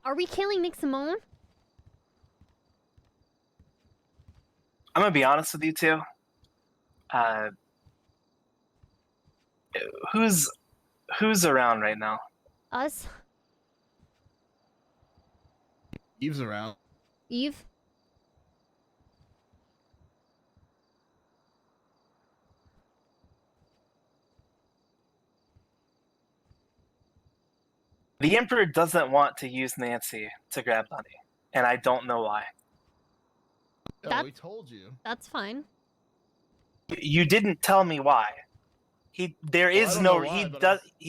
Are we killing Nick Simone? I'm gonna be honest with you two. Who's around right now? Us? Eve's around. Eve? The Emperor doesn't want to use Nancy to grab Bunny, and I don't know why. Oh, we told you. That's fine. You didn't tell me why. He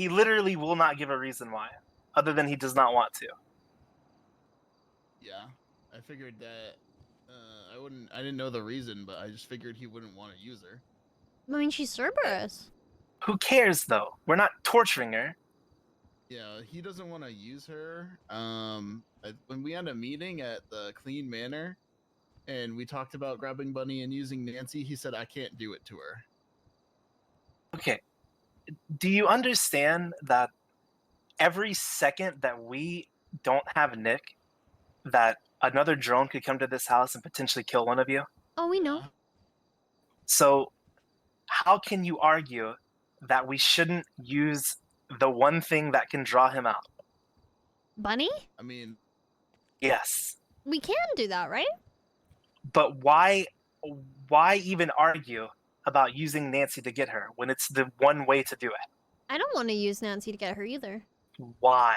literally will not give a reason why, other than he does not want to. Yeah, I figured that. I didn't know the reason, but I just figured he wouldn't want to use her. I mean, she's Cerberus. Who cares though? We're not torturing her. Yeah, he doesn't want to use her. When we had a meeting at the Clean Manor, and we talked about grabbing Bunny and using Nancy, he said I can't do it to her. Okay. Do you understand that every second that we don't have Nick, that another drone could come to this house and potentially kill one of you? Oh, we know. So how can you argue that we shouldn't use the one thing that can draw him out? Bunny? I mean... Yes. We can do that, right? But why even argue about using Nancy to get her when it's the one way to do it? I don't want to use Nancy to get her either. Why?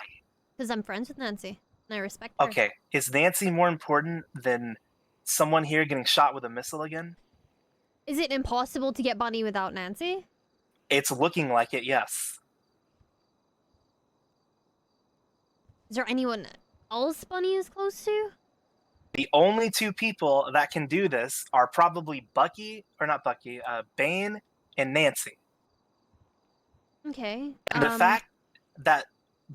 Because I'm friends with Nancy, and I respect her. Okay, is Nancy more important than someone here getting shot with a missile again? Is it impossible to get Bunny without Nancy? It's looking like it, yes. Is there anyone else Bunny is close to? The only two people that can do this are probably Bane and Nancy. Okay. And the fact that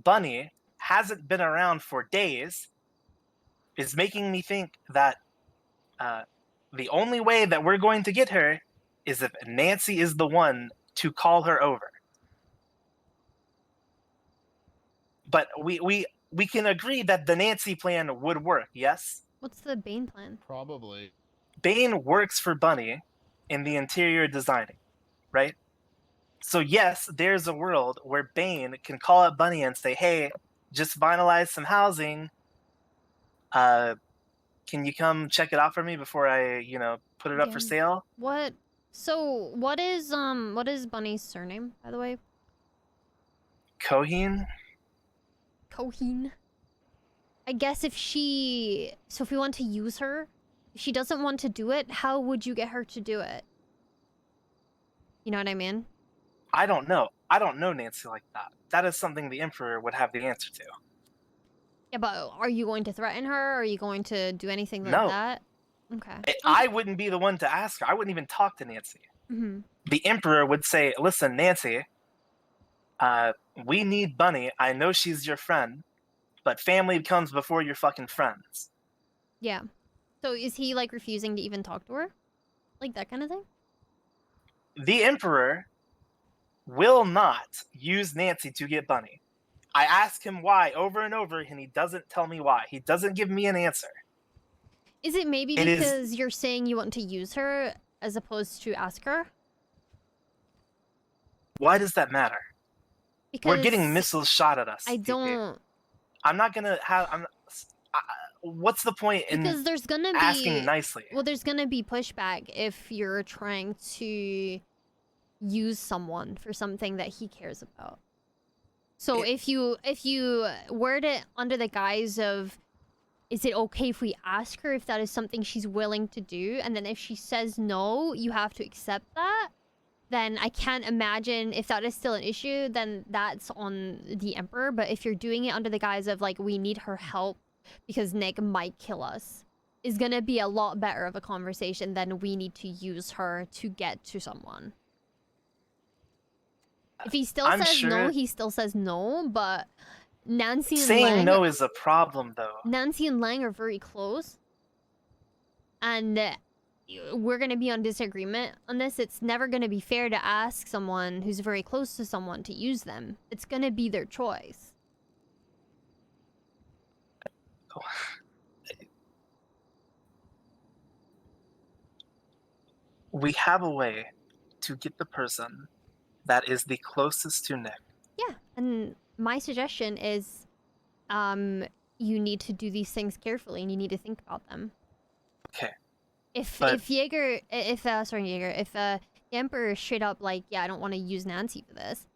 Bunny hasn't been around for days is making me think that the only way that we're going to get her is if Nancy is the one to call her over. But we can agree that the Nancy plan would work, yes? What's the Bane plan? Probably. Bane works for Bunny in the interior designing, right? So yes, there's a world where Bane can call up Bunny and say, hey, just finalize some housing. Can you come check it out for me before I, put it up for sale? What? So, what is Bunny's surname, by the way? Coheen? Coheen. I guess if we want to use her, if she doesn't want to do it, how would you get her to do it? You know what I mean? I don't know. I don't know Nancy like that. That is something the Emperor would have the answer to. Yeah, but are you going to threaten her? Are you going to do anything like that? Okay. I wouldn't be the one to ask her. I wouldn't even talk to Nancy. Mm-hmm. The Emperor would say, listen, Nancy, we need Bunny. I know she's your friend, but family comes before your fucking friends. Yeah. So is he, like, refusing to even talk to her? Like, that kind of thing? The Emperor will not use Nancy to get Bunny. I ask him why over and over, and he doesn't tell me why. He doesn't give me an answer. Is it maybe because you're saying you want to use her as opposed to ask her? Why does that matter? Because we're getting missiles shot at us. I don't... I'm not gonna have... what's the point in asking nicely? Well, there's gonna be pushback if you're trying to use someone for something that he cares about. So if you word it under the guise of, is it okay if we ask her if that is something she's willing to do, and then if she says no, you have to accept that, then I can't imagine if that is still an issue, then that's on the Emperor. But if you're doing it under the guise of, like, we need her help because Nick might kill us, is gonna be a lot better of a conversation than we need to use her to get to someone. If he still says no, he still says no, but Nancy and saying Lang... no is a problem, though. Nancy and Lang are very close. And we're going to be on disagreement on this. It's never going to be fair to ask someone who's very close to someone to use them. It's going to be their choice. We have a way to get the person that is the closest to Nick. Yeah, and my suggestion is, you need to do these things carefully, and you need to think about them. Okay. If But- Yeager, if the Emperor is straight up like, yeah, I don't want to use Nancy for this.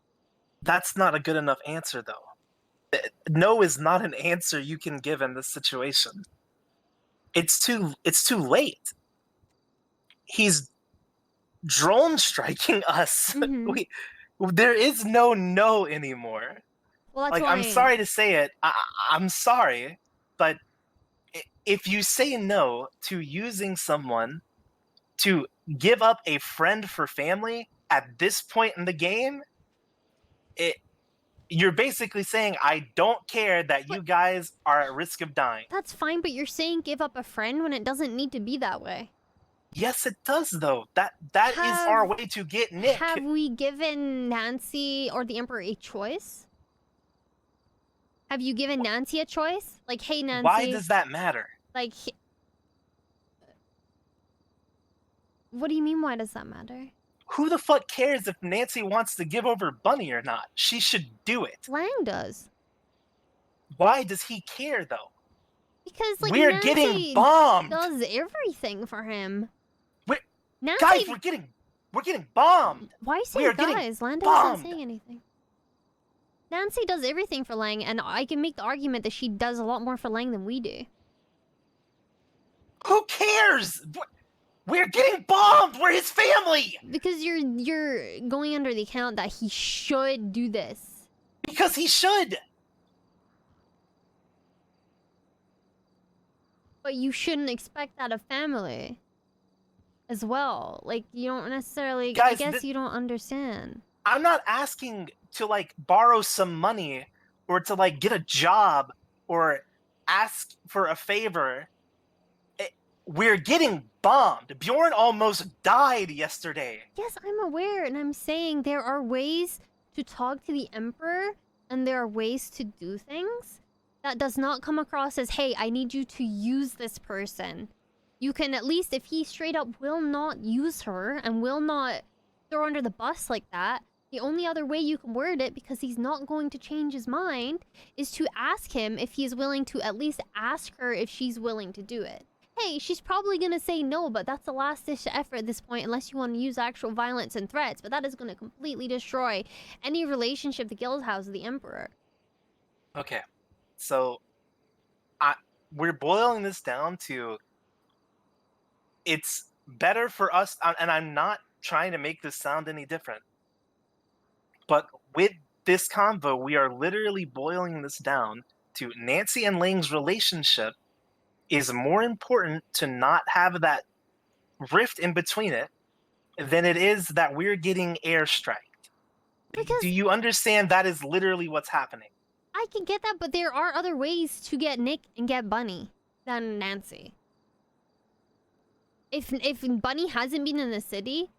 That's not a good enough answer, though. No is not an answer you can give in this situation. It's too late. He's drone striking us. Mhm. There is no anymore. Well, that's Like, why I'm sorry to say it. I'm sorry, but if you say no to using someone to give up a friend for family at this point in the game, you're basically saying I don't care that you guys are at risk of dying. That's fine, but you're saying give up a friend when it doesn't need to be that way. Yes, it does, though. That is our way to get Nick. Have we given Nancy or the Emperor a choice? Have you given Nancy a choice? Like, hey, Nancy. Why does that matter? Like, what do you mean, why does that matter? Who the fuck cares if Nancy wants to give over Bunny or not? She should do it. Lang does. Why does he care, though? Because, like, We're Nancy getting bombed. does everything for him. We're- Nancy... Guys, we're getting bombed. Why say we are getting guys? Lando's bombed. not saying anything. Nancy does everything for Lang, and I can make the argument that she does a lot more for Lang than we do. Who cares? We're getting bombed. We're his family. Because you're going under the account that he should do this. Because he should. But you shouldn't expect that of family as well. Like, you don't necessarily... I Guys, guess you don't understand. I'm not asking to, like, borrow some money or to, like, get a job or ask for a favor. We're getting bombed. Bjorn almost died yesterday. Yes, I'm aware, and I'm saying there are ways to talk to the Emperor, and there are ways to do things that does not come across as, hey, I need you to use this person. You can at least, if he straight up will not use her and will not throw her under the bus like that, the only other way you can word it, because he's not going to change his mind, is to ask him if he is willing to at least ask her if she's willing to do it. Hey, she's probably gonna say no, but that's the last-ditch effort at this point, unless you want to use actual violence and threats, but that is gonna completely destroy any relationship the guild has with the Emperor. Okay, so we're boiling this down to it's better for us, and I'm not trying to make this sound any different, but with this convo, we are literally boiling this down to Nancy and Lang's relationship is more important to not have that rift in between it than it is that we're getting airstriked. Because do you understand that is literally what's happening? I can get that, but there are other ways to get Nick and get Bunny than Nancy. If Bunny hasn't been in the city,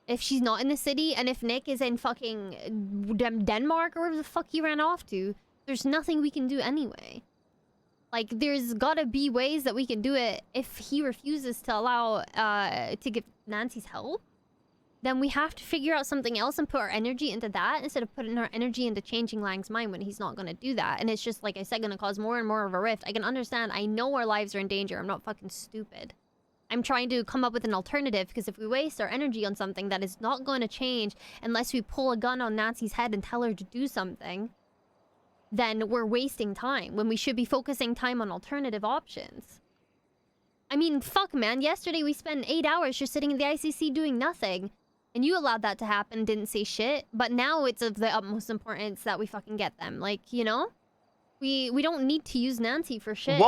if she's not in the city, and if Nick is in fucking Denmark or wherever the fuck he ran off to, there's nothing we can do anyway. Like, there's gotta be ways that we can do it. If he refuses to allow, to give Nancy's help, then we have to figure out something else and put our energy into that instead of putting our energy into changing Lang's mind when he's not gonna do that. And it's just, like I said, gonna cause more and more of a rift. I can understand. I know our lives are in danger. I'm not fucking stupid. I'm trying to come up with an alternative, because if we waste our energy on something that is not going to change unless we pull a gun on Nancy's head and tell her to do something, then we're wasting time when we should be focusing time on alternative options. I mean, fuck, man. Yesterday we spent 8 hours just sitting in the ICC doing nothing. And you allowed that to happen, didn't say shit. But now it's of the utmost importance that we fucking get them. Like, you know? We don't need to use Nancy for shit.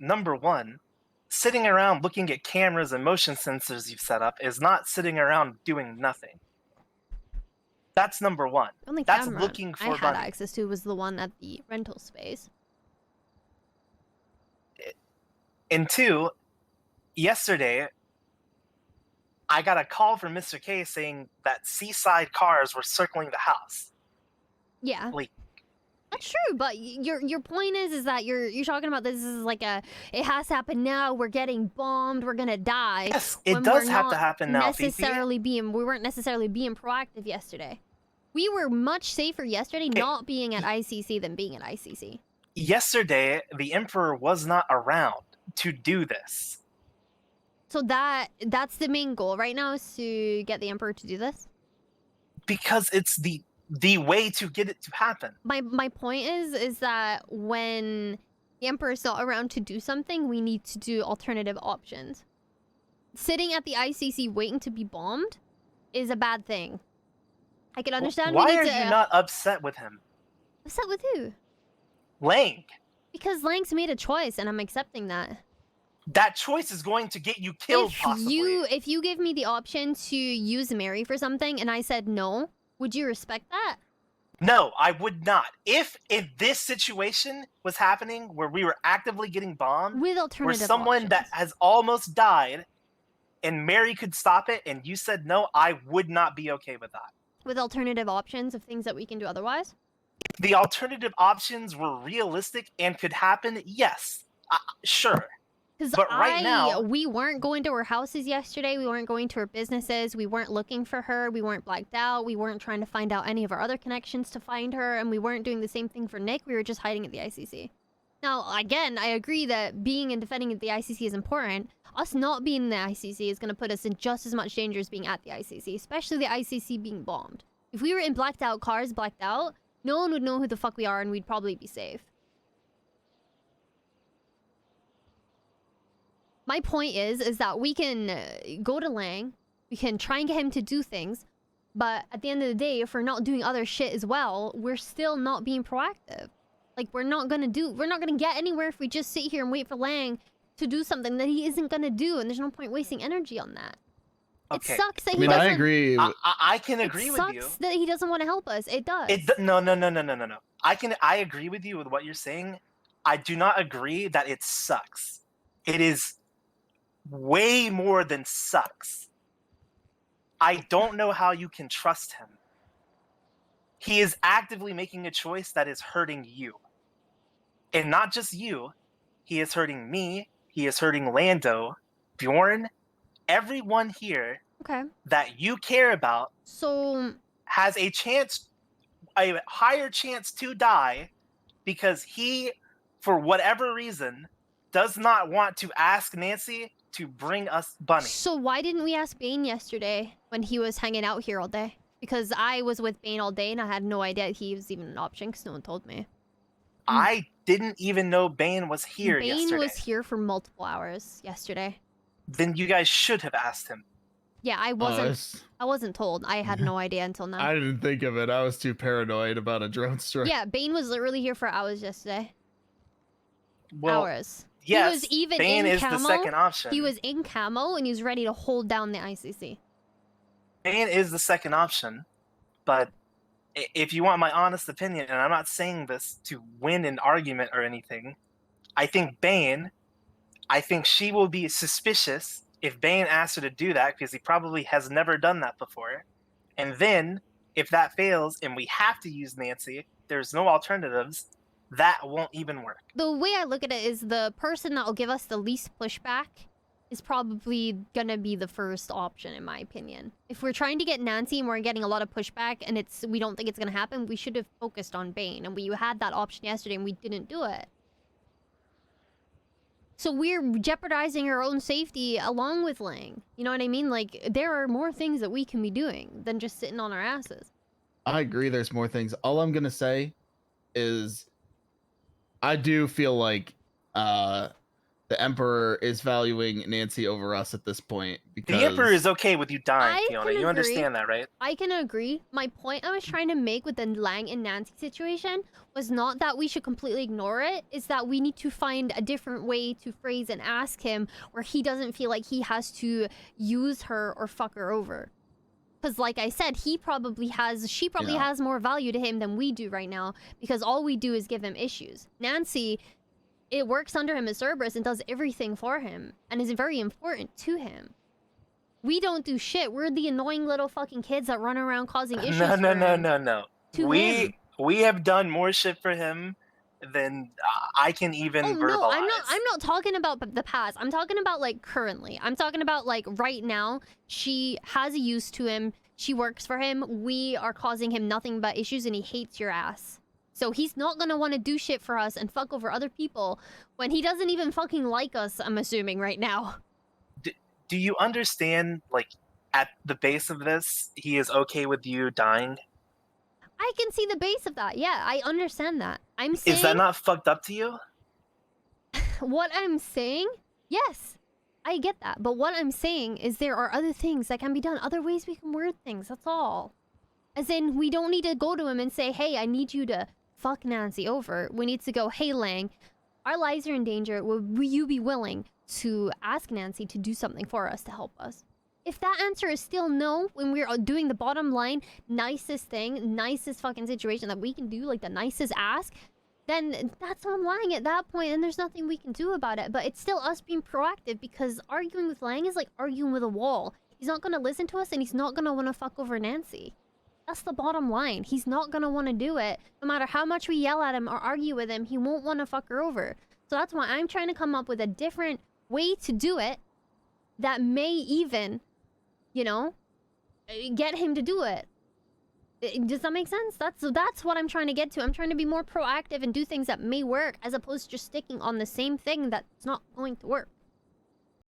Number one, sitting around looking at cameras and motion sensors you've set up is not sitting around doing nothing. That's number one. The only That's camera looking for I had Bunny. access to was the one at the rental space. And two, yesterday, I got a call from Mr. K saying that seaside cars were circling the house. Yeah. Like, That's true, but your point is that you're talking about this is like it has to happen now. We're getting bombed. We're gonna die. Yes, it when does we're have to not happen now, Fifi. we weren't necessarily being proactive yesterday. We were much safer yesterday not being at ICC than being at ICC. Yesterday, the Emperor was not around to do this. So that's the main goal right now, is to get the Emperor to do this. Because it's the way to get it to happen. My point is that when the Emperor's not around to do something, we need to do alternative options. Sitting at the ICC waiting to be bombed is a bad thing. I can understand. Why are you not upset with him? Upset with who? Lang. Because Lang's made a choice, and I'm accepting that. That choice is going to get you killed, possibly. If you give me the option to use Mary for something, and I said no, would you respect that? No, I would not. If this situation was happening where we were actively getting bombed, with alternative where someone options. that has almost died, and Mary could stop it, and you said no, I would not be okay with that. With alternative options of things that we can do otherwise? The alternative options were realistic and could happen, yes. Sure. But right now, we weren't going to her houses yesterday. We weren't going to her businesses. We weren't looking for her. We weren't blacked out. We weren't trying to find out any of our other connections to find her. And we weren't doing the same thing for Nick. We were just hiding at the ICC. Now, again, I agree that being and defending at the ICC is important. Us not being in the ICC is going to put us in just as much danger as being at the ICC, especially the ICC being bombed. If we were in blacked out cars, blacked out, no one would know who the fuck we are, and we'd probably be safe. My point is that we can go to Lang, we can try and get him to do things, but at the end of the day, if we're not doing other shit as well, we're still not being proactive. Like, we're not gonna get anywhere if we just sit here and wait for Lang to do something that he isn't gonna do, and there's no point wasting energy on that. Okay. It sucks that he doesn't... I agree. I can agree with you. It sucks that he doesn't want to help us. It does. No. I agree with you with what you're saying. I do not agree that it sucks. It is way more than sucks. I don't know how you can trust him. He is actively making a choice that is hurting you. And not just you. He is hurting me. He is hurting Lando, Bjorn, everyone here that you care about has a higher chance to die because he, for whatever reason, does not want to ask Nancy to bring us Bunny. So why didn't we ask Bane yesterday when he was hanging out here all day? Because I was with Bane all day and I had no idea he was even an option because no one told me. I didn't even know Bane was here yesterday. Bane was here for multiple hours yesterday. Then you guys should have asked him. Yeah, I wasn't told. I had no idea until now. I didn't think of it. I was too paranoid about a drone strike. Yeah, Bane was literally here for hours yesterday. Well, hours. Yes, he was even Bane in is camo. the second option. He was in camo and he was ready to hold down the ICC. Bane is the second option, but if you want my honest opinion, and I'm not saying this to win an argument or anything, I think she will be suspicious if Bane asks her to do that because he probably has never done that before. And then, if that fails and we have to use Nancy, there's no alternatives, that won't even work. The way I look at it is the person that will give us the least pushback is probably gonna be the first option, in my opinion. If we're trying to get Nancy and we're getting a lot of pushback and we don't think it's gonna happen, we should have focused on Bane. And we had that option yesterday and we didn't do it. So we're jeopardizing our own safety along with Lang. You know what I mean? Like, there are more things that we can be doing than just sitting on our asses. I agree there's more things. All I'm gonna say is I do feel like the Emperor is valuing Nancy over us at this point because the Emperor is okay with you dying, Fiona. You understand that, right? I can agree. My point I was trying to make with the Lang and Nancy situation was not that we should completely ignore it. It's that we need to find a different way to phrase and ask him where he doesn't feel like he has to use her or fuck her over. Because like I said, she probably has more value to him than we do right now because all we do is give him issues. Nancy, it works under him as Cerberus and does everything for him and is very important to him. We don't do shit. We're the annoying little fucking kids that run around causing issues. No. We have done more shit for him than I can even Oh verbalize. no, I'm not talking about the past. I'm talking about like currently. I'm talking about like right now. She has a use to him. She works for him. We are causing him nothing but issues and he hates your ass. So he's not gonna want to do shit for us and fuck over other people when he doesn't even fucking like us, I'm assuming right now. Do you understand, like, at the base of this, he is okay with you dying? I can see the base of that. Yeah, I understand that. I'm saying... Is that not fucked up to you? What I'm saying? Yes, I get that. But what I'm saying is there are other things that can be done. Other ways we can word things, that's all. As in, we don't need to go to him and say, hey, I need you to fuck Nancy over. We need to go, hey, Lang, our lives are in danger. Will you be willing to ask Nancy to do something for us to help us? If that answer is still no, when we're doing the bottom line, nicest thing, nicest fucking situation that we can do, like the nicest ask, then that's on Lang at that point, and there's nothing we can do about it. But it's still us being proactive, because arguing with Lang is like arguing with a wall. He's not gonna listen to us, and he's not gonna want to fuck over Nancy. That's the bottom line. He's not gonna want to do it. No matter how much we yell at him or argue with him, he won't want to fuck her over. So that's why I'm trying to come up with a different way to do it that may even, you know, get him to do it. Does that make sense? That's what I'm trying to get to. I'm trying to be more proactive and do things that may work, as opposed to just sticking on the same thing that's not going to work.